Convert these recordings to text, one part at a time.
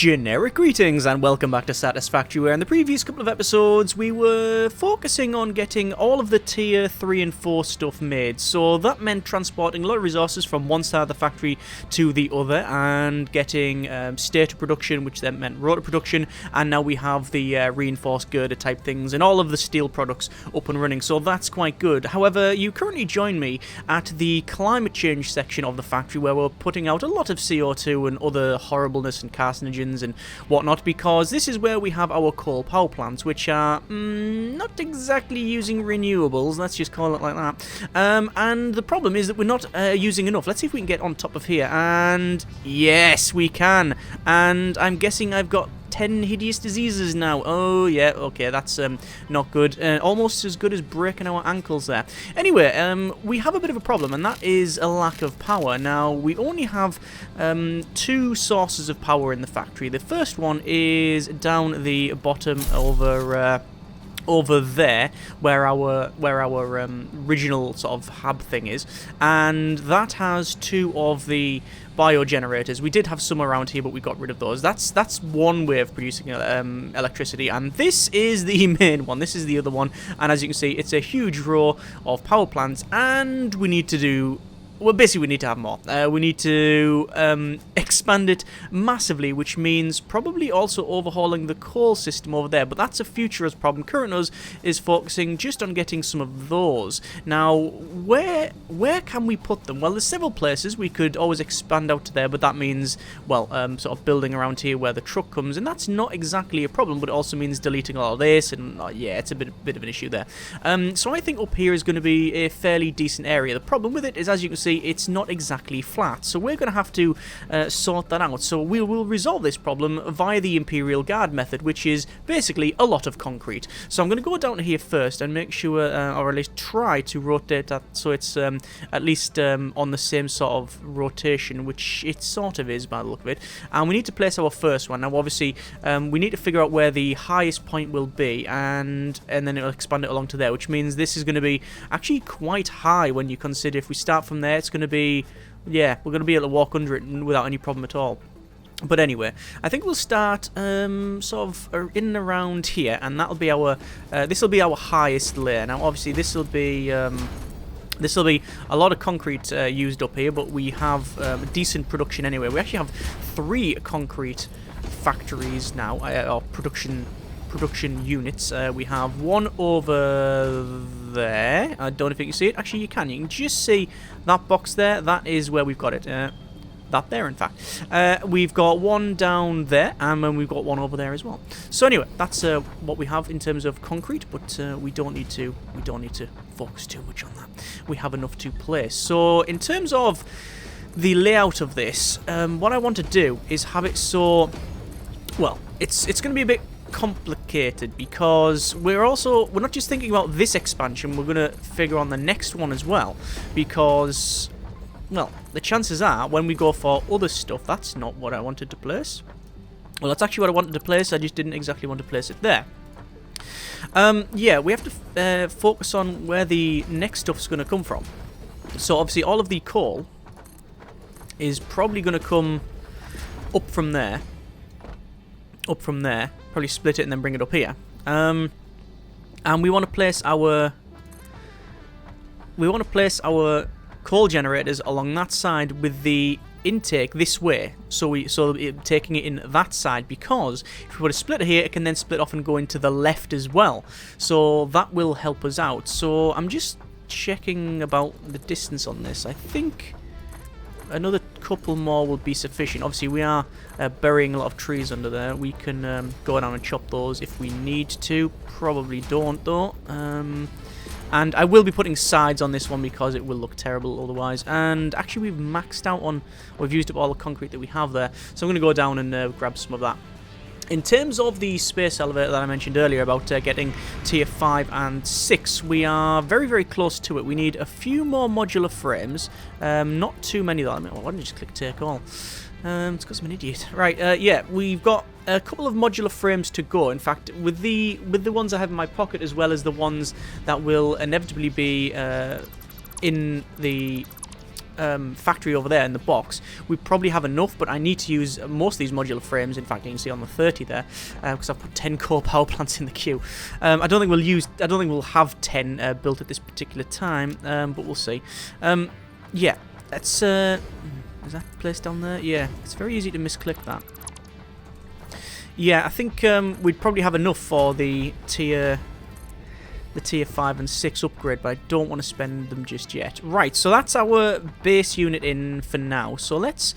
Generic greetings and welcome back to Satisfactory, where in the previous couple of episodes we were focusing on getting all of the tier 3 and 4 stuff made. So that meant transporting a lot of resources from one side of the factory to the other and getting stator production, which then meant rotor production, and now we have the reinforced girder type things and all of the steel products up and running, so that's quite good. However, you currently join me at the climate change section of the factory where we're putting out a lot of CO2 and other horribleness and carcinogens and whatnot, because this is where we have our coal power plants, which are not exactly using renewables, let's just call it like that. And the problem is that we're not using enough. Let's see if we can get on top of here, and yes, we can. And I'm guessing I've got 10 hideous diseases now. Oh yeah, okay, that's not good. Almost as good as breaking our ankles there. Anyway, we have a bit of a problem, and that is a lack of power. Now, we only have two sources of power in the factory. The first one is down the bottom over there, where our original sort of hub thing is, and that has two of the biogenerators. We did have some around here, but we got rid of those. That's one way of producing electricity, and this is the main one. This is the other one, and as you can see, it's a huge row of power plants, and we need to do... Well, basically, we need to have more. We need to expand it massively, which means probably also overhauling the coal system over there. But that's a future us problem. Current us is focusing just on getting some of those. Now, where can we put them? Well, there's several places. We could always expand out to there, but that means, well, sort of building around here where the truck comes, and that's not exactly a problem, but it also means deleting a lot of this, and yeah, it's a bit of an issue there. So I think up here is going to be a fairly decent area. The problem with it is, as you can see, it's not exactly flat, so we're going to have to sort that out. So we will resolve this problem via the Imperial Guard method, which is basically a lot of concrete. So I'm going to go down here first and make sure, or at least try to rotate that so it's at least on the same sort of rotation, which it sort of is by the look of it. And we need to place our first one. Now, obviously, we need to figure out where the highest point will be, and then it'll expand it along to there, which means this is going to be actually quite high when you consider if we start from there, it's going to be, yeah, we're going to be able to walk under it without any problem at all. But anyway, I think we'll start sort of in and around here, and that'll be our this will be our highest layer. Now, obviously, this will be a lot of concrete used up here, but we have decent production anyway. We actually have 3 concrete factories now, or production units. We have one over there. I don't know if you can see it. Actually, you can just see that box there. That is where we've got it. That there, in fact. We've got one down there, and then we've got one over there as well. So anyway, that's what we have in terms of concrete, but we don't need to focus too much on that. We have enough to place. So in terms of the layout of this, what I want to do is have it so, well, it's going to be a bit complicated, because we're not just thinking about this expansion, we're going to figure on the next one as well, because, well, the chances are when we go for other stuff, that's not what I wanted to place. Well, that's actually what I wanted to place, I just didn't exactly want to place it there. Yeah, we have to focus on where the next stuff's going to come from. So obviously all of the coal is probably going to come up from there, probably split it and then bring it up here. And we want to place our coal generators along that side with the intake this way, so taking it in that side, because if we put a splitter here, it can then split off and go into the left as well, so that will help us out. So I'm just checking about the distance on this. I think another couple more will be sufficient. Obviously, we are burying a lot of trees under there. We can go down and chop those if we need to. Probably don't, though. And I will be putting sides on this one because it will look terrible otherwise. And actually, we've used up all the concrete that we have there. So I'm going to go down and grab some of that. In terms of the space elevator that I mentioned earlier about getting tier 5 and 6, we are very, very close to it. We need a few more modular frames. Not too many though. Why didn't I just click take all? It's because I'm an idiot. Right, yeah, we've got a couple of modular frames to go. In fact, with the ones I have in my pocket, as well as the ones that will inevitably be in the factory over there in the box, we probably have enough, but I need to use most of these modular frames. In fact, you can see on the 30 there, because I've put 10 coal power plants in the queue. I don't think we'll have 10 built at this particular time, but we'll see. Yeah, let's, is that placed down there? Yeah, it's very easy to misclick that. Yeah, I think we'd probably have enough for the tier 5 and 6 upgrade, but I don't want to spend them just yet. Right, so that's our base unit in for now. So let's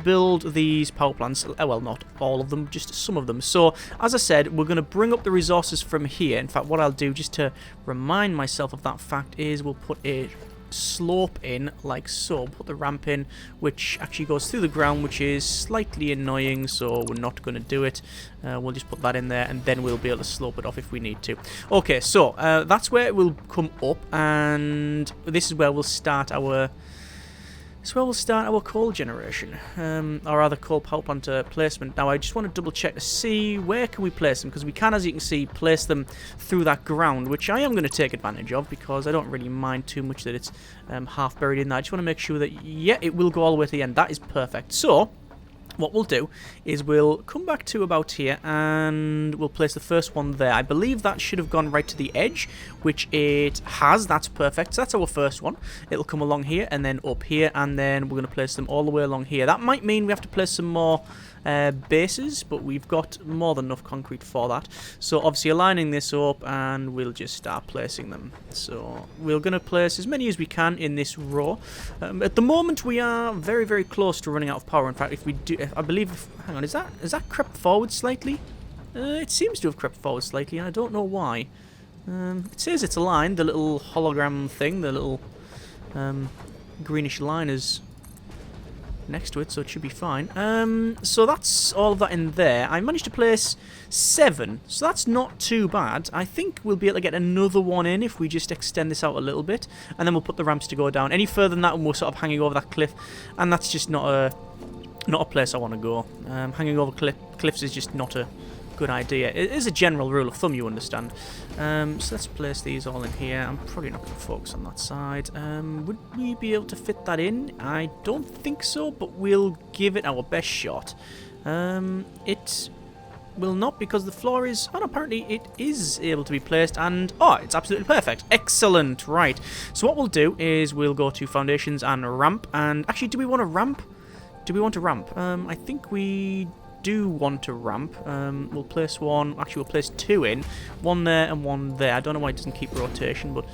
build these power plants. Well, not all of them, just some of them. So as I said, we're going to bring up the resources from here. In fact, what I'll do, just to remind myself of that fact, is we'll put a slope in like so. Put the ramp in, which actually goes through the ground, which is slightly annoying, so we're not going to do it. We'll just put that in there, and then we'll be able to slope it off if we need to. Okay, so that's where it will come up, and this is where we'll start our coal generation, or rather coal power plant placement. Now I just want to double check to see where can we place them, because we can, as you can see, place them through that ground, which I am going to take advantage of because I don't really mind too much that it's half buried in there. I just want to make sure that, yeah, it will go all the way to the end. That is perfect. So what we'll do is we'll come back to about here and we'll place the first one there. I believe that should have gone right to the edge, which it has. That's perfect. So that's our first one. It'll come along here and then up here, and then we're going to place them all the way along here. That might mean we have to place some more bases, but we've got more than enough concrete for that. So obviously aligning this up, and we'll just start placing them. So we're going to place as many as we can in this row. At the moment we are very, very close to running out of power. In fact, if we do, I believe, hang on, is that crept forward slightly? It seems to have crept forward slightly, and I don't know why. It says it's aligned, the little hologram thing, the little greenish line is next to it, so it should be fine. So that's all of that in there. I managed to place 7, so that's not too bad. I think we'll be able to get another one in if we just extend this out a little bit, and then we'll put the ramps to go down. Any further than that, and we're sort of hanging over that cliff, and that's just not a place I want to go. Hanging over cliffs is just not a good idea. It is a general rule of thumb, you understand. So let's place these all in here. I'm probably not going to focus on that side. Would we be able to fit that in? I don't think so, but we'll give it our best shot. It will not, because the floor is... Oh, no, apparently it is able to be placed, and... Oh, it's absolutely perfect. Excellent. Right. So what we'll do is we'll go to foundations and ramp. And actually, do we want a ramp? Do we want a ramp? I think we do want a ramp. We'll place one. Actually, we'll place 2 in. One there and one there. I don't know why it doesn't keep rotation, but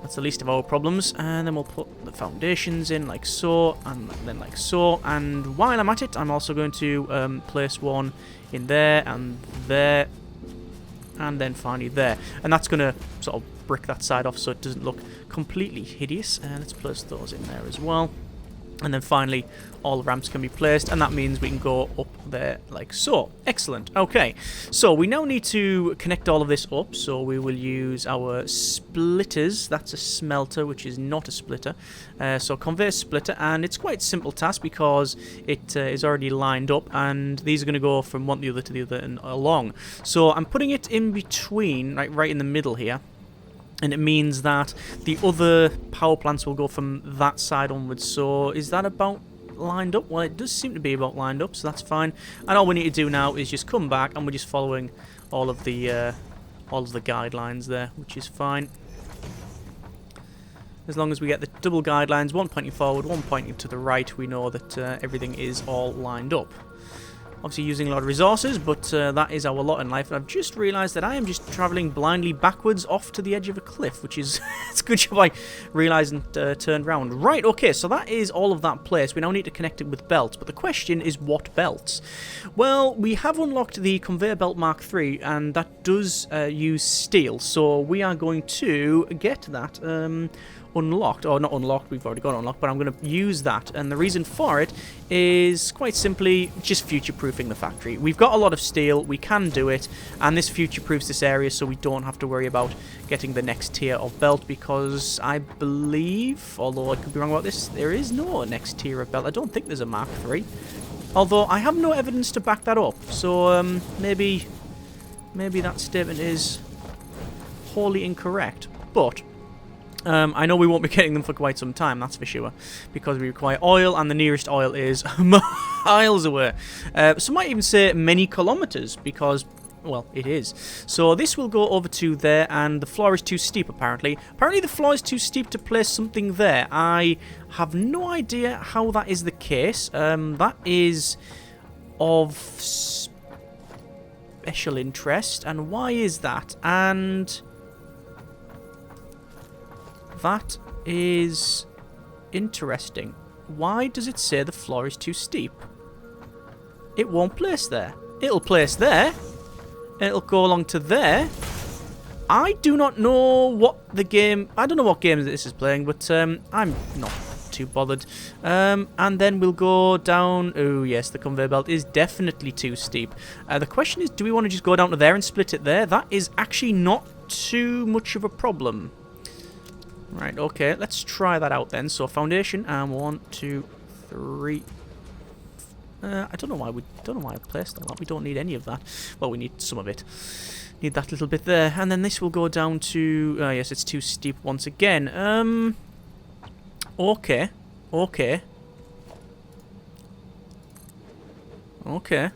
that's the least of our problems. And then we'll put the foundations in like so, and then like so. And while I'm at it, I'm also going to place one in there, and then finally there. And that's going to sort of brick that side off so it doesn't look completely hideous. And let's place those in there as well. And then finally, all the ramps can be placed, and that means we can go up there like so. Excellent. Okay, so we now need to connect all of this up, so we will use our splitters. That's a smelter, which is not a splitter. So conveyor splitter, and it's quite a simple task because it is already lined up, and these are going to go from one to the other to the other and along. So I'm putting it in between, like right in the middle here. And it means that the other power plants will go from that side onwards. So is that about lined up? Well, it does seem to be about lined up, so that's fine. And all we need to do now is just come back, and we're just following all of the guidelines there, which is fine. As long as we get the double guidelines, one pointing forward, one pointing to the right, we know that everything is all lined up. Obviously using a lot of resources, but that is our lot in life. And I've just realised that I am just travelling blindly backwards off to the edge of a cliff, which is it's a good job I realised and turned round. Right, okay, so that is all of that place. We now need to connect it with belts, but the question is what belts? Well, we have unlocked the conveyor belt Mark III, and that does use steel, so we are going to get that unlocked, or not unlocked, we've already got unlocked, but I'm going to use that, and the reason for it is quite simply just future-proofing the factory. We've got a lot of steel, we can do it, and this future-proofs this area so we don't have to worry about getting the next tier of belt, because I believe, although I could be wrong about this, there is no next tier of belt. I don't think there's a Mark III, although I have no evidence to back that up, so maybe that statement is wholly incorrect, but I know we won't be getting them for quite some time, that's for sure, because we require oil, and the nearest oil is miles away. Some might even say many kilometers, because, well, it is. So this will go over to there, and the floor is too steep, apparently. Apparently the floor is too steep to place something there. I have no idea how that is the case. That is of special interest, and why is that? And that is interesting. Why does it say the floor is too steep? It won't place there. It'll place there. It'll go along to there. I do not know what the game... I don't know what game this is playing, but I'm not too bothered. And then we'll go down... Oh, yes, the conveyor belt is definitely too steep. The question is, do we want to just go down to there and split it there? That is actually not too much of a problem. Right, okay, let's try that out then. So foundation, and 1, 2, 3. I don't know why I placed all that. We don't need any of that. Well, we need some of it. Need that little bit there, and then this will go down to. Yes, it's too steep once again. Okay, okay, okay.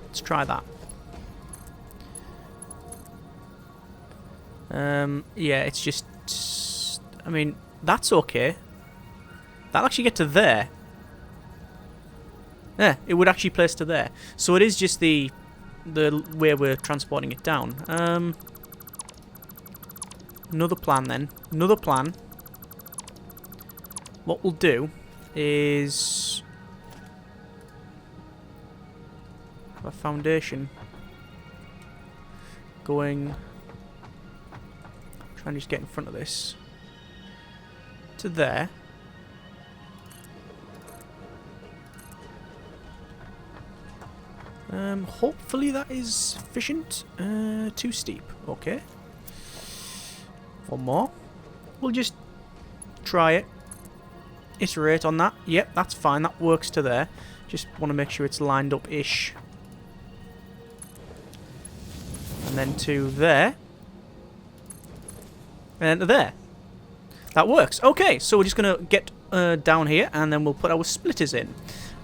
Let's try that. Yeah, it's just... I mean, that's okay. That'll actually get to there. Yeah, it would actually place to there. So it is just the way we're transporting it down. Another plan then. Another plan. What we'll do is... have a foundation going... Try and just get in front of this. To there. Hopefully that is sufficient. Too steep. Okay. One more. We'll just try it. Iterate on that. Yep, that's fine. That works to there. Just want to make sure it's lined up-ish. And then to there. And there. That works. Okay, so we're just going to get down here, and then we'll put our splitters in.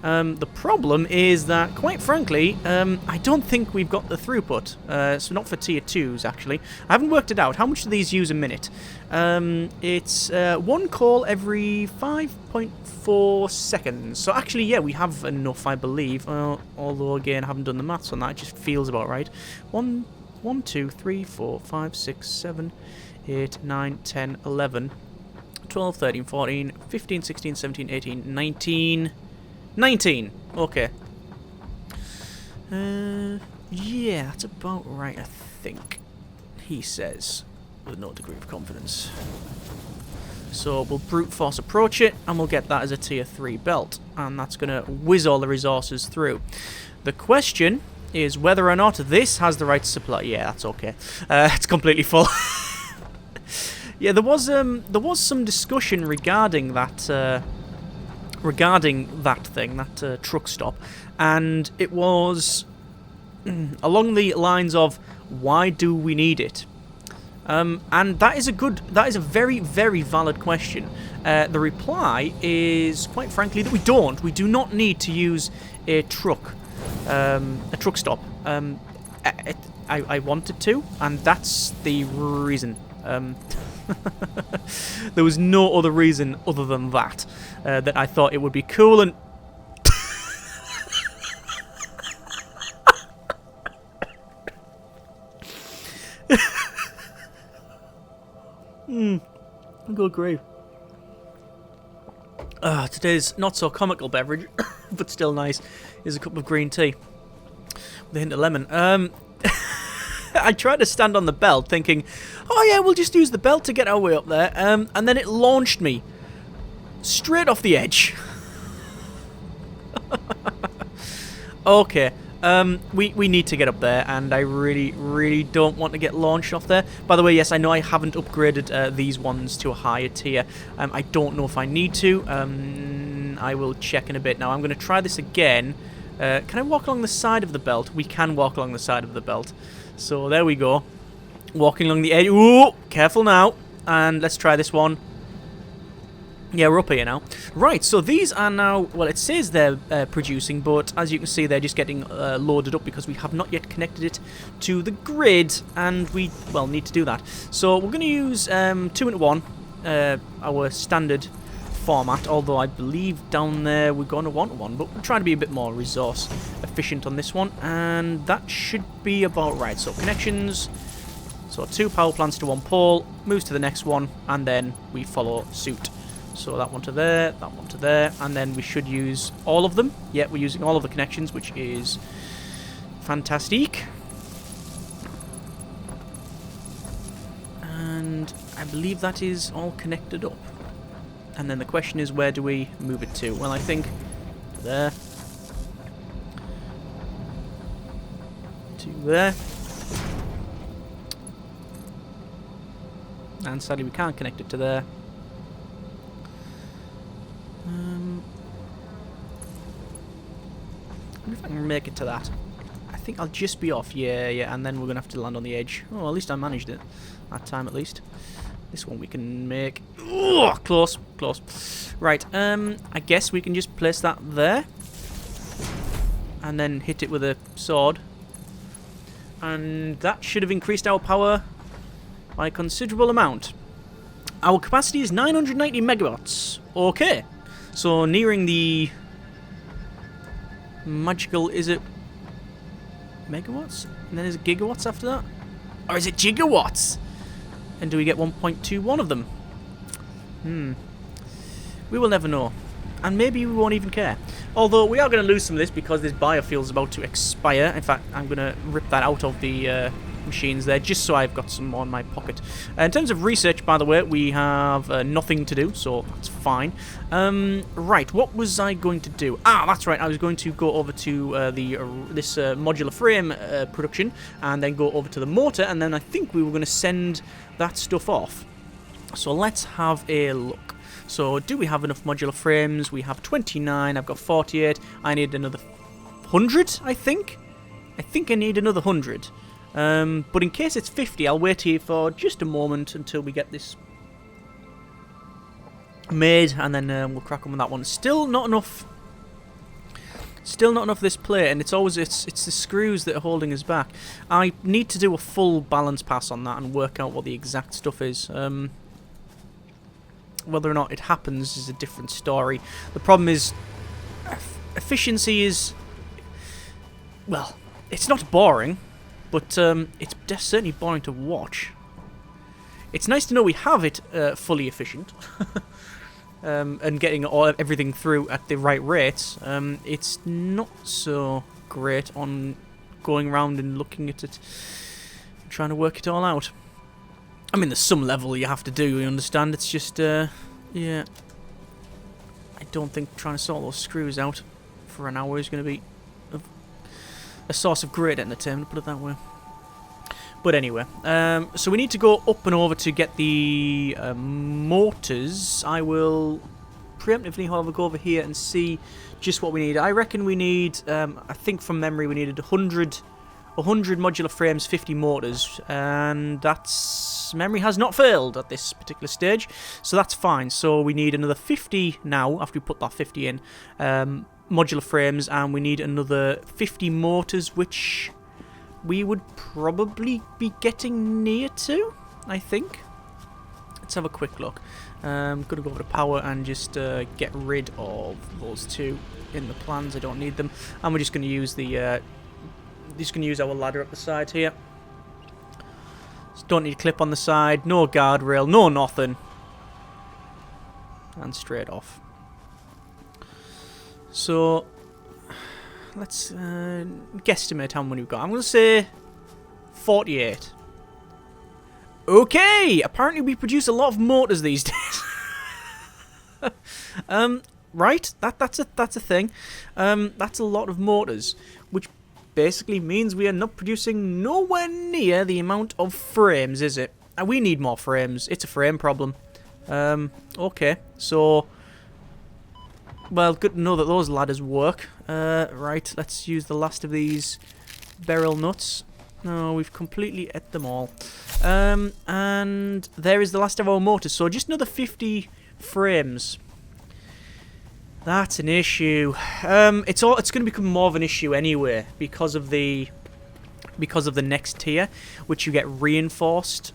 The problem is that, quite frankly, I don't think we've got the throughput. So not for tier 2s, actually. I haven't worked it out. How much do these use a minute? It's 1 call every 5.4 seconds. So actually, yeah, we have enough, I believe. Although, again, I haven't done the maths on that. It just feels about right. 1, 2, 3, 4, 5, 6, 7... 8, 9, 10, 11, 12, 13, 14, 15, 16, 17, 18, 19. 19! Okay. Yeah, that's about right, I think. He says, with no degree of confidence. So we'll brute force approach it, and we'll get that as a tier 3 belt. And that's going to whiz all the resources through. The question is whether or not this has the right supply. Yeah, that's okay. It's completely full. Yeah, there was some discussion regarding that thing, that truck stop, and it was along the lines of, why do we need it? And that is a very, very valid question. The reply is, quite frankly, that we don't. We do not need to use a truck stop. I wanted to, and that's the reason. There was no other reason other than that, that I thought it would be cool and... Good grief. Today's not so comical beverage, but still nice, is a cup of green tea with a hint of lemon. I tried to stand on the belt thinking, oh yeah, we'll just use the belt to get our way up there, and then it launched me straight off the edge. Okay, we need to get up there, and I really, really don't want to get launched off there. By the way, yes, I know I haven't upgraded these ones to a higher tier. I don't know if I need to. I will check in a bit. Now, I'm going to try this again. Can I walk along the side of the belt? We can walk along the side of the belt. So there we go. Walking along the edge. Ooh, careful now. And let's try this one. Yeah, we're up here now. Right, so these are now, well, it says they're producing, but as you can see, they're just getting loaded up because we have not yet connected it to the grid, and we, well, need to do that. So we're going to use 2 into 1, our standard format, although I believe down there we're going to want 1, but we're trying to be a bit more resource efficient on this one, and that should be about right. So connections, so 2 power plants to 1 pole, moves to the next one, and then we follow suit. So that one to there, that one to there, and then we should use all of them. Yeah, we're using all of the connections, which is fantastic. And I believe that is all connected up. And then the question is, where do we move it to? Well, I think to there. To there. And sadly we can't connect it to there. I wonder if I can make it to that. I think I'll just be off. Yeah, and then we're going to have to land on the edge. Oh, at least I managed it. That time, at least. This one we can make. Oh, close. Right, I guess we can just place that there. And then hit it with a sword. And that should have increased our power by a considerable amount. Our capacity is 990 megawatts. Okay. So, nearing the magical, is it megawatts? And then is it gigawatts after that? Or is it gigawatts? And do we get 1.21 of them? We will never know. And maybe we won't even care. Although we are going to lose some of this because this biofuel is about to expire. In fact, I'm going to rip that out of the machines there just so I've got some more in my pocket. In terms of research, by the way, we have nothing to do, so that's fine. Right, what was I going to do? Ah, that's right, I was going to go over to this modular frame production and then go over to the motor, and then I think we were going to send that stuff off. So let's have a look. So do we have enough modular frames? We have 29, I've got 48, I need another 100, I think? I think I need another 100. But in case it's 50, I'll wait here for just a moment until we get this made, and then we'll crack on with that one. Still not enough. Still not enough of this plate, and it's the screws that are holding us back. I need to do a full balance pass on that and work out what the exact stuff is. Whether or not it happens is a different story. The problem is, efficiency is, well, it's not boring. But it's certainly boring to watch. It's nice to know we have it fully efficient. And getting everything through at the right rates. It's not so great on going around and looking at it, trying to work it all out. I mean, there's some level you have to do, you understand? It's just, yeah. I don't think trying to sort those screws out for an hour is going to be a source of great entertainment, put it that way. But anyway, so we need to go up and over to get the motors. I will preemptively, however, go over here and see just what we need. I reckon we need, I think from memory, we needed 100 modular frames, 50 motors, and that's, memory has not failed at this particular stage, so that's fine. So we need another 50 now, after we put that 50 in, modular frames, and we need another 50 motors, which we would probably be getting near to, I think. Let's have a quick look. I'm going to go over to power and just get rid of those two in the plans. I don't need them, and we're just going to use the our ladder up the side here. Just don't need a clip on the side, no guardrail, no nothing, and straight off. So, let's guesstimate how many we've got. I'm going to say 48. Okay, apparently we produce a lot of motors these days. Right, that's a thing. That's a lot of motors, which basically means we are not producing nowhere near the amount of frames, is it? And we need more frames. It's a frame problem. Okay, so... Well, good to know that those ladders work. Right, let's use the last of these barrel nuts. No, we've completely ate them all. And there is the last of our motors. So just another 50 frames. That's an issue. It's going to become more of an issue anyway because of the next tier, which you get reinforced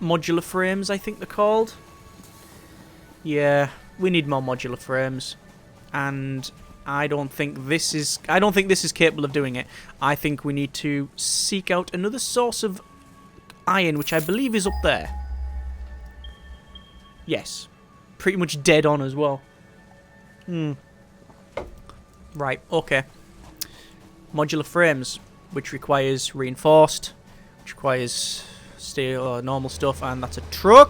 modular frames, I think they're called. Yeah, we need more modular frames, and I don't think this is capable of doing it. I think we need to seek out another source of iron, which I believe is up there. Yes, pretty much dead on as well. Right, okay. Modular frames, which requires reinforced, which requires steel or normal stuff, and that's a truck.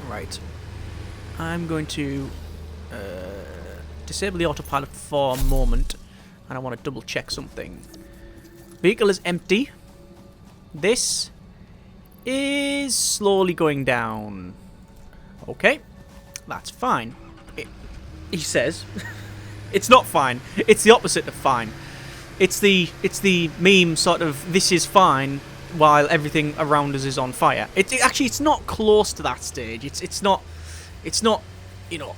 Right. I'm going to disable the autopilot for a moment, and I want to double check something. Vehicle is empty. This is slowly going down. Okay, that's fine. He says. It's not fine. It's the opposite of fine. It's the meme sort of this is fine while everything around us is on fire. Actually it's not close to that stage. It's not you know,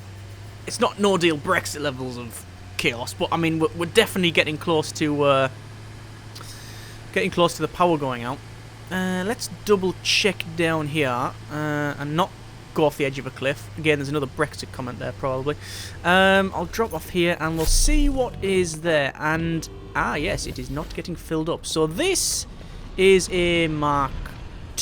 it's not no deal Brexit levels of chaos, but I mean we're definitely getting close to the power going out. Let's double check down here and not go off the edge of a cliff. Again, there's another Brexit comment there probably. I'll drop off here and we'll see what is there. And yes, it is not getting filled up. So this is a Mark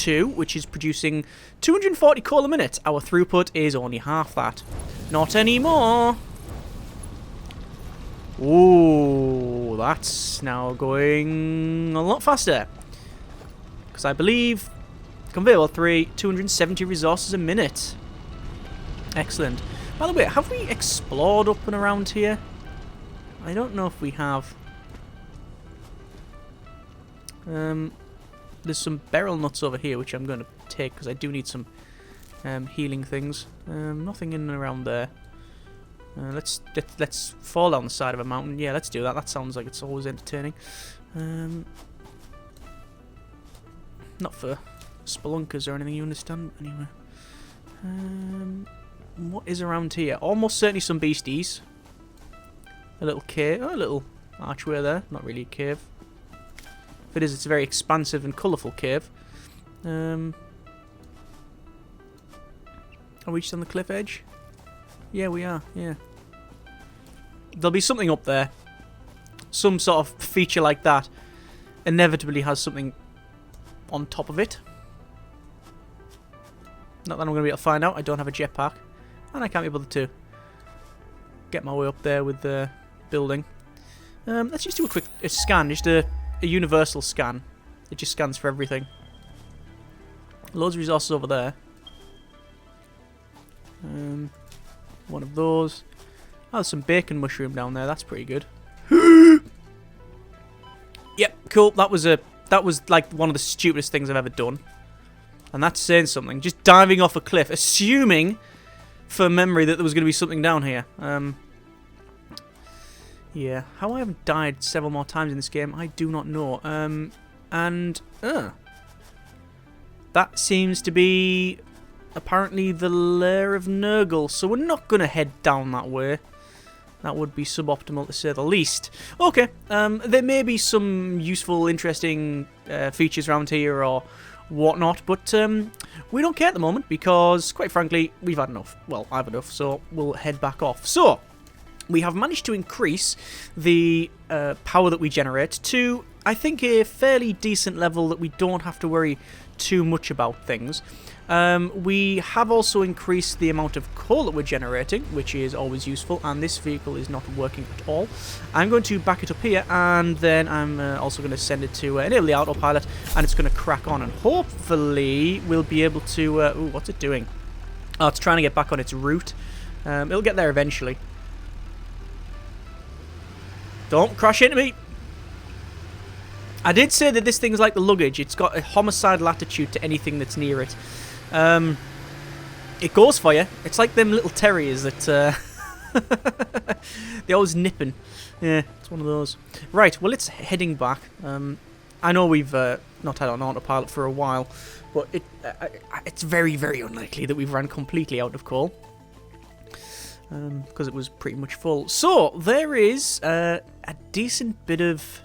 II, which is producing 240 coal a minute. Our throughput is only half that. Not anymore. Ooh, that's now going a lot faster. Because I believe conveyor belt 3, 270 resources a minute. Excellent. By the way, have we explored up and around here? I don't know if we have. There's some beryl nuts over here, which I'm going to take because I do need some healing things. Nothing in and around there. Let's fall down the side of a mountain. Yeah, let's do that. That sounds like it's always entertaining. Not for spelunkers or anything, you understand? Anyway. What is around here? Almost certainly some beasties. A little cave. Oh, a little archway there. Not really a cave. If it is, it's a very expansive and colourful cave. Are we just on the cliff edge? Yeah, we are. Yeah. There'll be something up there. Some sort of feature like that inevitably has something on top of it. Not that I'm going to be able to find out. I don't have a jetpack. And I can't be able to get my way up there with the building. Let's just do a quick scan. Just a universal scan. It just scans for everything. Loads of resources over there. One of those. Oh, there's some bacon mushroom down there. That's pretty good. Yep, cool. That was like one of the stupidest things I've ever done. And that's saying something. Just diving off a cliff, assuming for memory that there was going to be something down here. Yeah, how I haven't died several more times in this game, I do not know. That seems to be apparently the lair of Nurgle, so we're not going to head down that way. That would be suboptimal to say the least. Okay, there may be some useful, interesting features around here or whatnot, but we don't care at the moment because, quite frankly, we've had enough. Well, I've enough, so we'll head back off. So, we have managed to increase the power that we generate to, I think, a fairly decent level that we don't have to worry too much about things. We have also increased the amount of coal that we're generating, which is always useful, and this vehicle is not working at all. I'm going to back it up here, and then I'm also going to send it to enable the autopilot, and it's going to crack on, and hopefully we'll be able to... ooh, what's it doing? Oh, it's trying to get back on its route. It'll get there eventually. Don't crash into me! I did say that this thing's like the luggage. It's got a homicidal attitude to anything that's near it. It goes for you. It's like them little terriers that They're always nipping. Yeah, it's one of those. Right, well, it's heading back. I know we've not had on autopilot for a while, but it's very, very unlikely that we've ran completely out of coal. Because it was pretty much full. So, there is a decent bit of...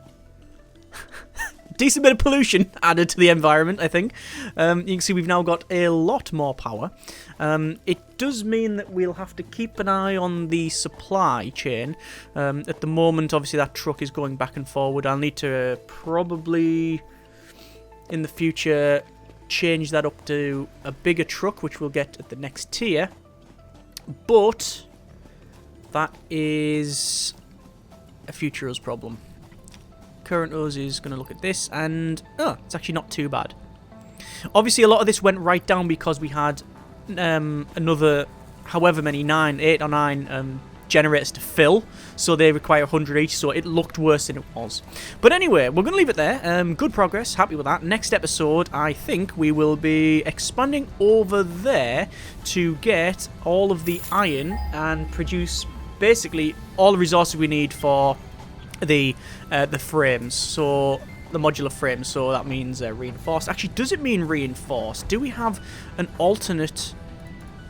decent bit of pollution added to the environment, I think. You can see we've now got a lot more power. It does mean that we'll have to keep an eye on the supply chain. At the moment, obviously, that truck is going back and forward. I'll need to probably, in the future, change that up to a bigger truck, which we'll get at the next tier. But that is a future us problem. Current us is going to look at this, and it's actually not too bad. Obviously, a lot of this went right down because we had another, however many, 8 or 9 generators to fill, so they require 100 each, so it looked worse than it was. But anyway, we're going to leave it there. Good progress, happy with that. Next episode, I think we will be expanding over there to get all of the iron and produce basically all the resources we need for the frames, so the modular frames. So that means reinforced. Actually, does it mean reinforced? Do we have an alternate?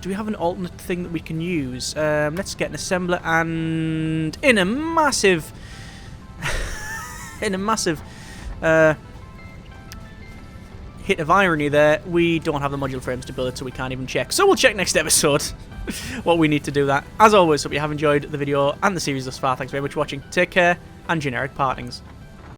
Do we have an alternate thing that we can use? Let's get an assembler, and in a massive, hit of irony there, we don't have the modular frames to build it, so we can't even check. So we'll check next episode what we need to do that. As always, hope you have enjoyed the video and the series thus far. Thanks very much for watching. Take care, and generic partings.